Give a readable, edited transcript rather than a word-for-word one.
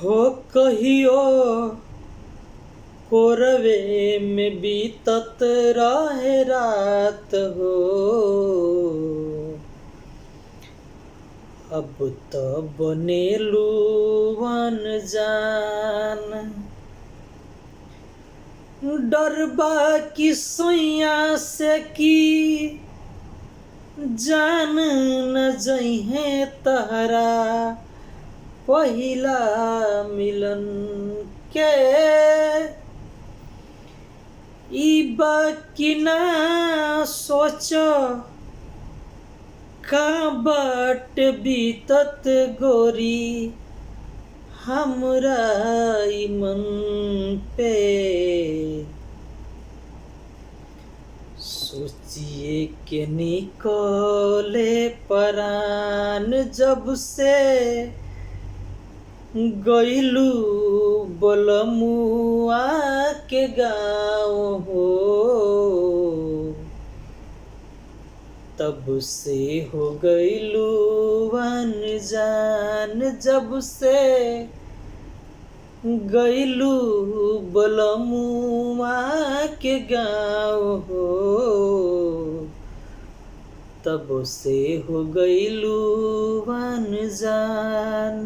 हो कहियो कोरवे में बीतत रहे रात हो। अब तो बनेलू अनजान, डरबा की सोइया से की जान न जइहे तहरा पहिला मिलन के। ई बाकी ना सोच का बाट बीतत गोरी हमरा ई मन पे। सोचिए के निकले परान जब से गइलू बलमुआ के गाँव हो। तब से हो गइलू अनजान जब से गइलू बलमुआ के गाँव हो। तब से हो गइलू अनजान।